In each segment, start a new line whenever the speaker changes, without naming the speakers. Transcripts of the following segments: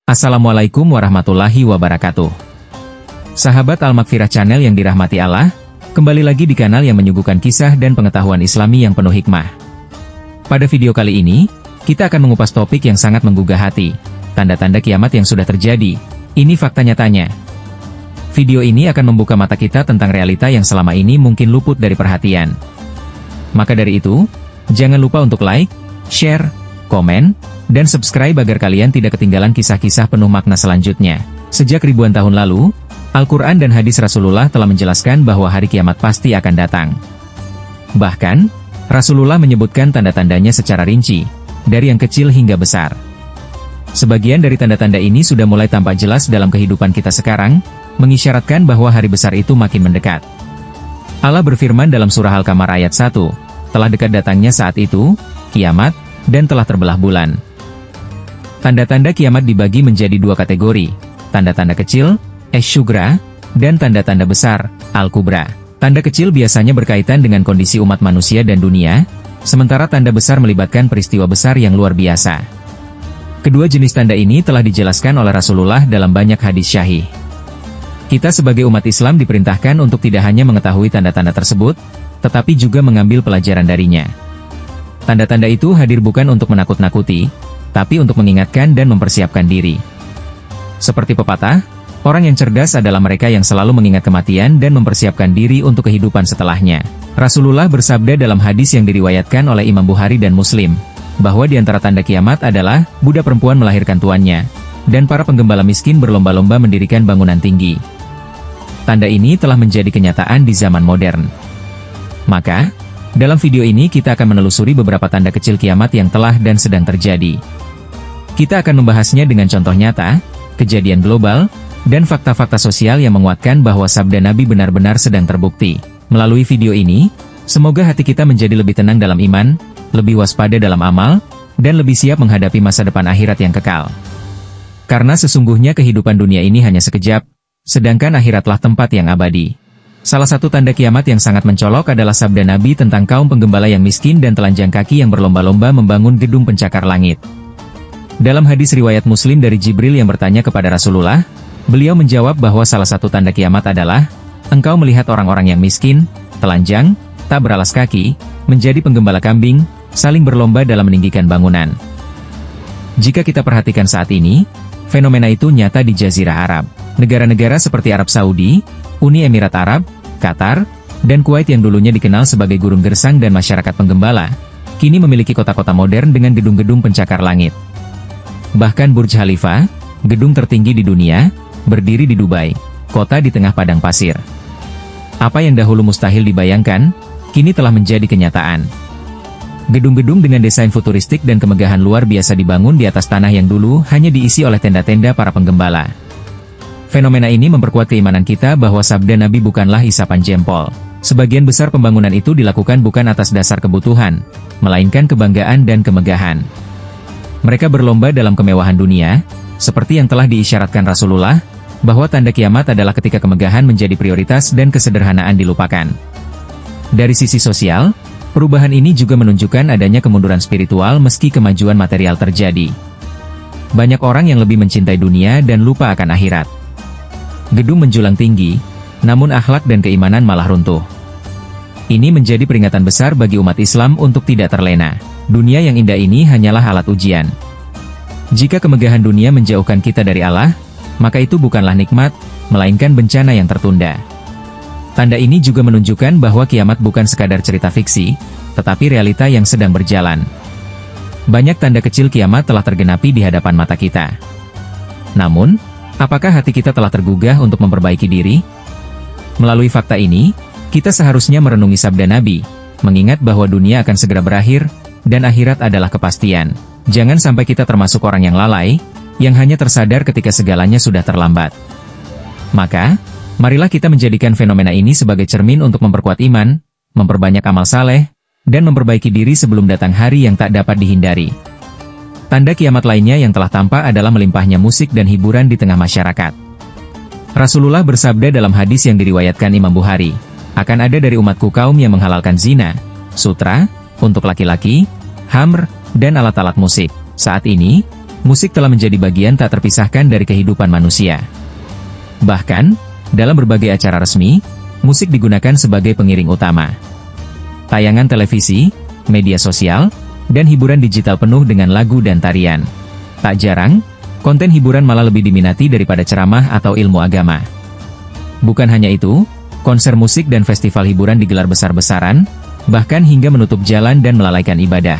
Assalamualaikum warahmatullahi wabarakatuh. Sahabat Al-Maghfirah Channel yang dirahmati Allah, kembali lagi di kanal yang menyuguhkan kisah dan pengetahuan Islami yang penuh hikmah. Pada video kali ini, kita akan mengupas topik yang sangat menggugah hati, tanda-tanda kiamat yang sudah terjadi. Ini fakta nyatanya. Video ini akan membuka mata kita tentang realita yang selama ini mungkin luput dari perhatian. Maka dari itu, jangan lupa untuk like, share, komen, dan subscribe agar kalian tidak ketinggalan kisah-kisah penuh makna selanjutnya. Sejak ribuan tahun lalu, Al-Quran dan hadis Rasulullah telah menjelaskan bahwa hari kiamat pasti akan datang. Bahkan, Rasulullah menyebutkan tanda-tandanya secara rinci, dari yang kecil hingga besar. Sebagian dari tanda-tanda ini sudah mulai tampak jelas dalam kehidupan kita sekarang, mengisyaratkan bahwa hari besar itu makin mendekat. Allah berfirman dalam surah Al-Qamar ayat 1, telah dekat datangnya saat itu, kiamat, dan telah terbelah bulan. Tanda-tanda kiamat dibagi menjadi dua kategori, tanda-tanda kecil, Asy-Syughra, dan tanda-tanda besar, Al-Kubra. Tanda kecil biasanya berkaitan dengan kondisi umat manusia dan dunia, sementara tanda besar melibatkan peristiwa besar yang luar biasa. Kedua jenis tanda ini telah dijelaskan oleh Rasulullah dalam banyak hadis syahih. Kita sebagai umat Islam diperintahkan untuk tidak hanya mengetahui tanda-tanda tersebut, tetapi juga mengambil pelajaran darinya. Tanda-tanda itu hadir bukan untuk menakut-nakuti, tapi untuk mengingatkan dan mempersiapkan diri. Seperti pepatah, orang yang cerdas adalah mereka yang selalu mengingat kematian dan mempersiapkan diri untuk kehidupan setelahnya. Rasulullah bersabda dalam hadis yang diriwayatkan oleh Imam Bukhari dan Muslim, bahwa di antara tanda kiamat adalah, budak perempuan melahirkan tuannya, dan para penggembala miskin berlomba-lomba mendirikan bangunan tinggi. Tanda ini telah menjadi kenyataan di zaman modern. Maka, dalam video ini kita akan menelusuri beberapa tanda kecil kiamat yang telah dan sedang terjadi. Kita akan membahasnya dengan contoh nyata, kejadian global, dan fakta-fakta sosial yang menguatkan bahwa sabda Nabi benar-benar sedang terbukti. Melalui video ini, semoga hati kita menjadi lebih tenang dalam iman, lebih waspada dalam amal, dan lebih siap menghadapi masa depan akhirat yang kekal. Karena sesungguhnya kehidupan dunia ini hanya sekejap, sedangkan akhiratlah tempat yang abadi. Salah satu tanda kiamat yang sangat mencolok adalah sabda Nabi tentang kaum penggembala yang miskin dan telanjang kaki yang berlomba-lomba membangun gedung pencakar langit. Dalam hadis riwayat Muslim dari Jibril yang bertanya kepada Rasulullah, beliau menjawab bahwa salah satu tanda kiamat adalah, engkau melihat orang-orang yang miskin, telanjang, tak beralas kaki, menjadi penggembala kambing, saling berlomba dalam meninggikan bangunan. Jika kita perhatikan saat ini, fenomena itu nyata di Jazirah Arab. Negara-negara seperti Arab Saudi, Uni Emirat Arab, Qatar, dan Kuwait yang dulunya dikenal sebagai gurun gersang dan masyarakat penggembala, kini memiliki kota-kota modern dengan gedung-gedung pencakar langit. Bahkan Burj Khalifa, gedung tertinggi di dunia, berdiri di Dubai, kota di tengah padang pasir. Apa yang dahulu mustahil dibayangkan, kini telah menjadi kenyataan. Gedung-gedung dengan desain futuristik dan kemegahan luar biasa dibangun di atas tanah yang dulu hanya diisi oleh tenda-tenda para penggembala. Fenomena ini memperkuat keimanan kita bahwa sabda Nabi bukanlah isapan jempol. Sebagian besar pembangunan itu dilakukan bukan atas dasar kebutuhan, melainkan kebanggaan dan kemegahan. Mereka berlomba dalam kemewahan dunia, seperti yang telah diisyaratkan Rasulullah, bahwa tanda kiamat adalah ketika kemegahan menjadi prioritas dan kesederhanaan dilupakan. Dari sisi sosial, perubahan ini juga menunjukkan adanya kemunduran spiritual meski kemajuan material terjadi. Banyak orang yang lebih mencintai dunia dan lupa akan akhirat. Gedung menjulang tinggi, namun akhlak dan keimanan malah runtuh. Ini menjadi peringatan besar bagi umat Islam untuk tidak terlena. Dunia yang indah ini hanyalah alat ujian. Jika kemegahan dunia menjauhkan kita dari Allah, maka itu bukanlah nikmat, melainkan bencana yang tertunda. Tanda ini juga menunjukkan bahwa kiamat bukan sekadar cerita fiksi, tetapi realita yang sedang berjalan. Banyak tanda kecil kiamat telah tergenapi di hadapan mata kita. Namun, apakah hati kita telah tergugah untuk memperbaiki diri? Melalui fakta ini, kita seharusnya merenungi sabda Nabi, mengingat bahwa dunia akan segera berakhir, dan akhirat adalah kepastian. Jangan sampai kita termasuk orang yang lalai, yang hanya tersadar ketika segalanya sudah terlambat. Maka, marilah kita menjadikan fenomena ini sebagai cermin untuk memperkuat iman, memperbanyak amal saleh, dan memperbaiki diri sebelum datang hari yang tak dapat dihindari. Tanda kiamat lainnya yang telah tampak adalah melimpahnya musik dan hiburan di tengah masyarakat. Rasulullah bersabda dalam hadis yang diriwayatkan Imam Bukhari, akan ada dari umatku kaum yang menghalalkan zina, sutra, untuk laki-laki, khamr, dan alat-alat musik. Saat ini, musik telah menjadi bagian tak terpisahkan dari kehidupan manusia. Bahkan, dalam berbagai acara resmi, musik digunakan sebagai pengiring utama. Tayangan televisi, media sosial, dan hiburan digital penuh dengan lagu dan tarian. Tak jarang, konten hiburan malah lebih diminati daripada ceramah atau ilmu agama. Bukan hanya itu, konser musik dan festival hiburan digelar besar-besaran, bahkan hingga menutup jalan dan melalaikan ibadah.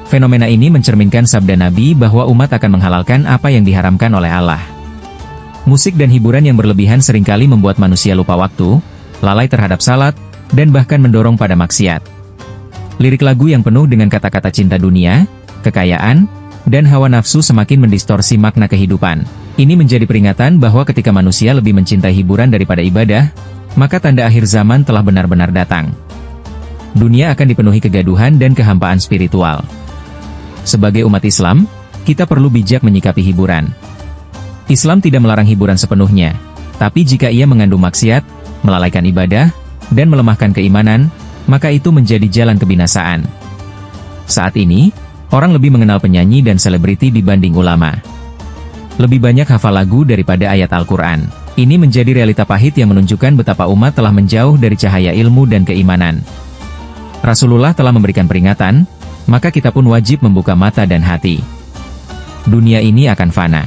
Fenomena ini mencerminkan sabda Nabi bahwa umat akan menghalalkan apa yang diharamkan oleh Allah. Musik dan hiburan yang berlebihan seringkali membuat manusia lupa waktu, lalai terhadap salat, dan bahkan mendorong pada maksiat. Lirik lagu yang penuh dengan kata-kata cinta dunia, kekayaan, dan hawa nafsu semakin mendistorsi makna kehidupan. Ini menjadi peringatan bahwa ketika manusia lebih mencintai hiburan daripada ibadah, maka tanda akhir zaman telah benar-benar datang. Dunia akan dipenuhi kegaduhan dan kehampaan spiritual. Sebagai umat Islam, kita perlu bijak menyikapi hiburan. Islam tidak melarang hiburan sepenuhnya, tapi jika ia mengandung maksiat, melalaikan ibadah, dan melemahkan keimanan, maka itu menjadi jalan kebinasaan. Saat ini, orang lebih mengenal penyanyi dan selebriti dibanding ulama. Lebih banyak hafal lagu daripada ayat Al-Quran. Ini menjadi realita pahit yang menunjukkan betapa umat telah menjauh dari cahaya ilmu dan keimanan. Rasulullah telah memberikan peringatan, maka kita pun wajib membuka mata dan hati. Dunia ini akan fana.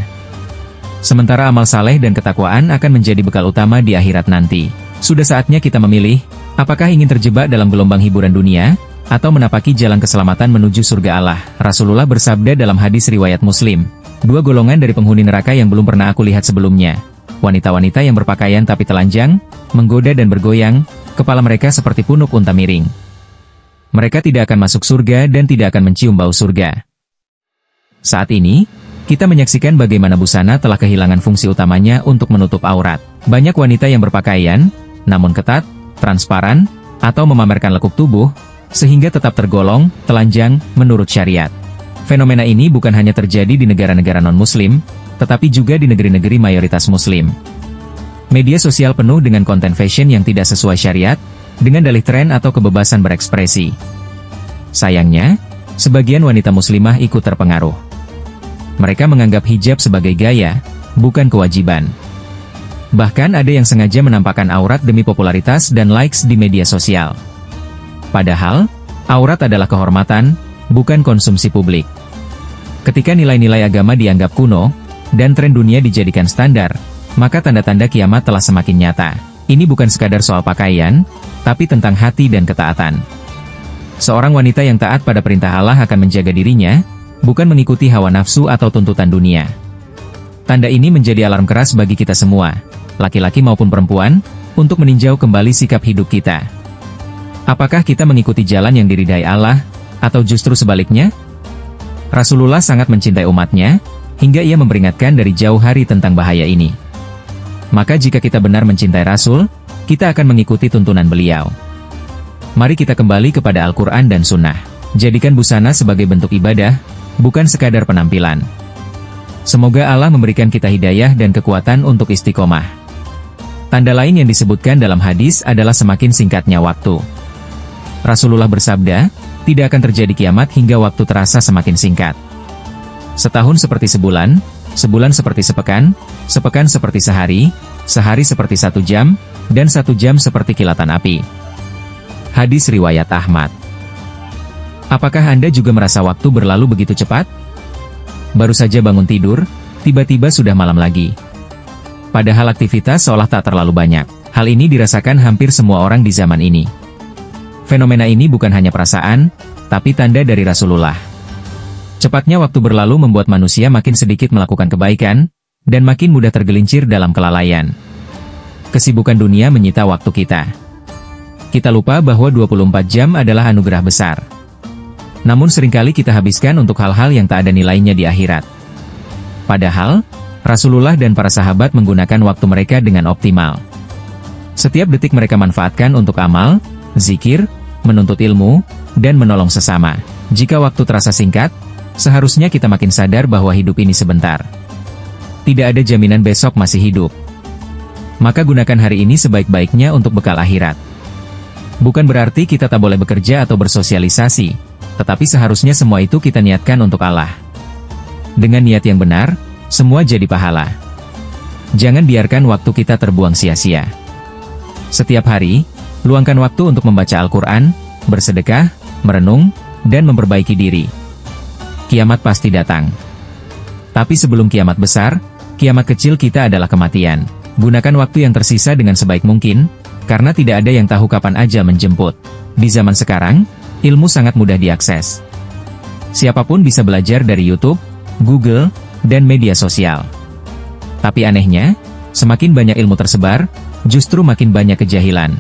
Sementara amal saleh dan ketakwaan akan menjadi bekal utama di akhirat nanti. Sudah saatnya kita memilih, apakah ingin terjebak dalam gelombang hiburan dunia, atau menapaki jalan keselamatan menuju surga Allah. Rasulullah bersabda dalam hadis riwayat Muslim, dua golongan dari penghuni neraka yang belum pernah aku lihat sebelumnya. Wanita-wanita yang berpakaian tapi telanjang, menggoda dan bergoyang, kepala mereka seperti punuk unta miring. Mereka tidak akan masuk surga dan tidak akan mencium bau surga. Saat ini, kita menyaksikan bagaimana busana telah kehilangan fungsi utamanya untuk menutup aurat. Banyak wanita yang berpakaian, namun ketat, transparan, atau memamerkan lekuk tubuh, sehingga tetap tergolong telanjang menurut syariat. Fenomena ini bukan hanya terjadi di negara-negara non-muslim, tetapi juga di negeri-negeri mayoritas muslim. Media sosial penuh dengan konten fashion yang tidak sesuai syariat, dengan dalih tren atau kebebasan berekspresi. Sayangnya, sebagian wanita muslimah ikut terpengaruh. Mereka menganggap hijab sebagai gaya, bukan kewajiban. Bahkan ada yang sengaja menampakkan aurat demi popularitas dan likes di media sosial. Padahal, aurat adalah kehormatan, bukan konsumsi publik. Ketika nilai-nilai agama dianggap kuno, dan tren dunia dijadikan standar, maka tanda-tanda kiamat telah semakin nyata. Ini bukan sekadar soal pakaian, tapi tentang hati dan ketaatan. Seorang wanita yang taat pada perintah Allah akan menjaga dirinya, bukan mengikuti hawa nafsu atau tuntutan dunia. Tanda ini menjadi alarm keras bagi kita semua, laki-laki maupun perempuan, untuk meninjau kembali sikap hidup kita. Apakah kita mengikuti jalan yang diridai Allah, atau justru sebaliknya? Rasulullah sangat mencintai umatnya, hingga ia memperingatkan dari jauh hari tentang bahaya ini. Maka jika kita benar mencintai Rasul, kita akan mengikuti tuntunan beliau. Mari kita kembali kepada Al-Quran dan Sunnah. Jadikan busana sebagai bentuk ibadah, bukan sekadar penampilan. Semoga Allah memberikan kita hidayah dan kekuatan untuk istiqomah. Tanda lain yang disebutkan dalam hadis adalah semakin singkatnya waktu. Rasulullah bersabda, tidak akan terjadi kiamat hingga waktu terasa semakin singkat. Setahun seperti sebulan, sebulan seperti sepekan, sepekan seperti sehari, sehari seperti 1 jam, dan 1 jam seperti kilatan api. Hadis riwayat Ahmad. Apakah Anda juga merasa waktu berlalu begitu cepat? Baru saja bangun tidur, tiba-tiba sudah malam lagi. Padahal aktivitas seolah tak terlalu banyak. Hal ini dirasakan hampir semua orang di zaman ini. Fenomena ini bukan hanya perasaan, tapi tanda dari Rasulullah. Cepatnya waktu berlalu membuat manusia makin sedikit melakukan kebaikan, dan makin mudah tergelincir dalam kelalaian. Kesibukan dunia menyita waktu kita. Kita lupa bahwa 24 jam adalah anugerah besar. Namun seringkali kita habiskan untuk hal-hal yang tak ada nilainya di akhirat. Padahal, Rasulullah dan para sahabat menggunakan waktu mereka dengan optimal. Setiap detik mereka manfaatkan untuk amal, zikir, menuntut ilmu, dan menolong sesama. Jika waktu terasa singkat, seharusnya kita makin sadar bahwa hidup ini sebentar. Tidak ada jaminan besok masih hidup. Maka gunakan hari ini sebaik-baiknya untuk bekal akhirat. Bukan berarti kita tak boleh bekerja atau bersosialisasi, tetapi seharusnya semua itu kita niatkan untuk Allah. Dengan niat yang benar, semua jadi pahala. Jangan biarkan waktu kita terbuang sia-sia. Setiap hari, luangkan waktu untuk membaca Al-Quran, bersedekah, merenung, dan memperbaiki diri. Kiamat pasti datang. Tapi sebelum kiamat besar, kiamat kecil kita adalah kematian. Gunakan waktu yang tersisa dengan sebaik mungkin, karena tidak ada yang tahu kapan ajal menjemput. Di zaman sekarang, ilmu sangat mudah diakses. Siapapun bisa belajar dari YouTube, Google, dan media sosial. Tapi anehnya, semakin banyak ilmu tersebar, justru makin banyak kejahilan.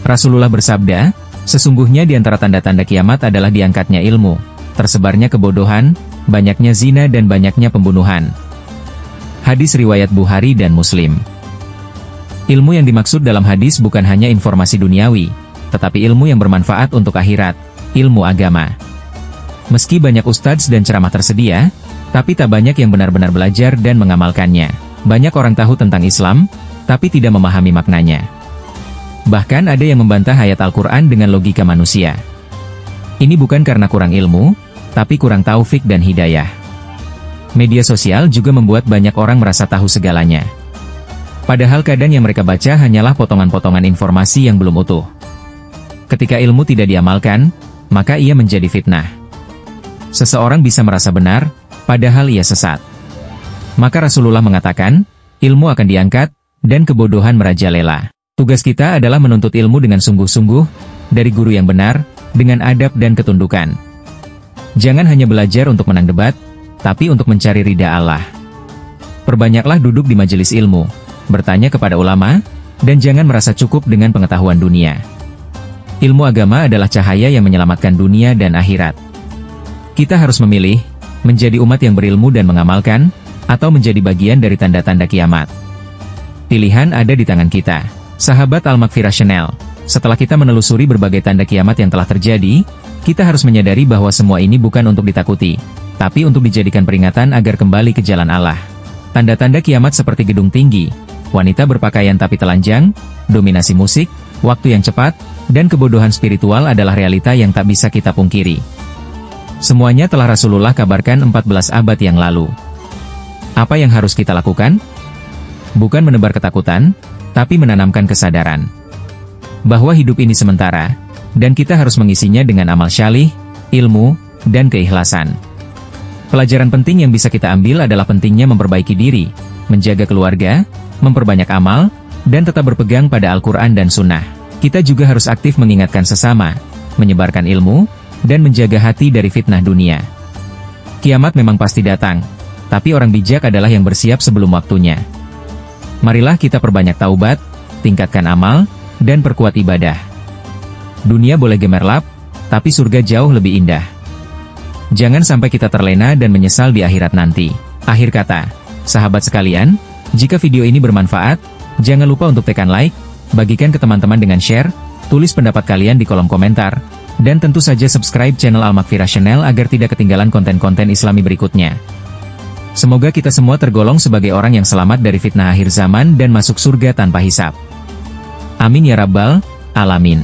Rasulullah bersabda, sesungguhnya di antara tanda-tanda kiamat adalah diangkatnya ilmu, tersebarnya kebodohan, banyaknya zina dan banyaknya pembunuhan. Hadis riwayat Bukhari dan Muslim. Ilmu yang dimaksud dalam hadis bukan hanya informasi duniawi, tetapi ilmu yang bermanfaat untuk akhirat, ilmu agama. Meski banyak ustadz dan ceramah tersedia, tapi tak banyak yang benar-benar belajar dan mengamalkannya. Banyak orang tahu tentang Islam, tapi tidak memahami maknanya. Bahkan ada yang membantah ayat Al-Quran dengan logika manusia. Ini bukan karena kurang ilmu, tapi kurang taufik dan hidayah. Media sosial juga membuat banyak orang merasa tahu segalanya. Padahal kadang yang mereka baca hanyalah potongan-potongan informasi yang belum utuh. Ketika ilmu tidak diamalkan, maka ia menjadi fitnah. Seseorang bisa merasa benar, padahal ia sesat. Maka Rasulullah mengatakan, ilmu akan diangkat, dan kebodohan merajalela. Tugas kita adalah menuntut ilmu dengan sungguh-sungguh, dari guru yang benar, dengan adab dan ketundukan. Jangan hanya belajar untuk menang debat, tapi untuk mencari ridha Allah. Perbanyaklah duduk di majelis ilmu, bertanya kepada ulama, dan jangan merasa cukup dengan pengetahuan dunia. Ilmu agama adalah cahaya yang menyelamatkan dunia dan akhirat. Kita harus memilih, menjadi umat yang berilmu dan mengamalkan, atau menjadi bagian dari tanda-tanda kiamat. Pilihan ada di tangan kita. Sahabat Al-Maghfirah Channel, setelah kita menelusuri berbagai tanda kiamat yang telah terjadi, kita harus menyadari bahwa semua ini bukan untuk ditakuti, tapi untuk dijadikan peringatan agar kembali ke jalan Allah. Tanda-tanda kiamat seperti gedung tinggi, wanita berpakaian tapi telanjang, dominasi musik, waktu yang cepat, dan kebodohan spiritual adalah realita yang tak bisa kita pungkiri. Semuanya telah Rasulullah kabarkan 14 abad yang lalu. Apa yang harus kita lakukan? Bukan menebar ketakutan, tapi menanamkan kesadaran bahwa hidup ini sementara, dan kita harus mengisinya dengan amal syalih, ilmu, dan keikhlasan. Pelajaran penting yang bisa kita ambil adalah pentingnya memperbaiki diri, menjaga keluarga, memperbanyak amal, dan tetap berpegang pada Al-Quran dan Sunnah. Kita juga harus aktif mengingatkan sesama, menyebarkan ilmu, dan menjaga hati dari fitnah dunia. Kiamat memang pasti datang, tapi orang bijak adalah yang bersiap sebelum waktunya. Marilah kita perbanyak taubat, tingkatkan amal, dan perkuat ibadah. Dunia boleh gemerlap, tapi surga jauh lebih indah. Jangan sampai kita terlena dan menyesal di akhirat nanti. Akhir kata, sahabat sekalian, jika video ini bermanfaat, jangan lupa untuk tekan like, bagikan ke teman-teman dengan share, tulis pendapat kalian di kolom komentar, dan tentu saja subscribe channel Al-Maghfirah Channel agar tidak ketinggalan konten-konten Islami berikutnya. Semoga kita semua tergolong sebagai orang yang selamat dari fitnah akhir zaman dan masuk surga tanpa hisab. Amin ya rabbal alamin.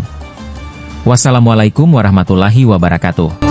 Wassalamualaikum warahmatullahi wabarakatuh.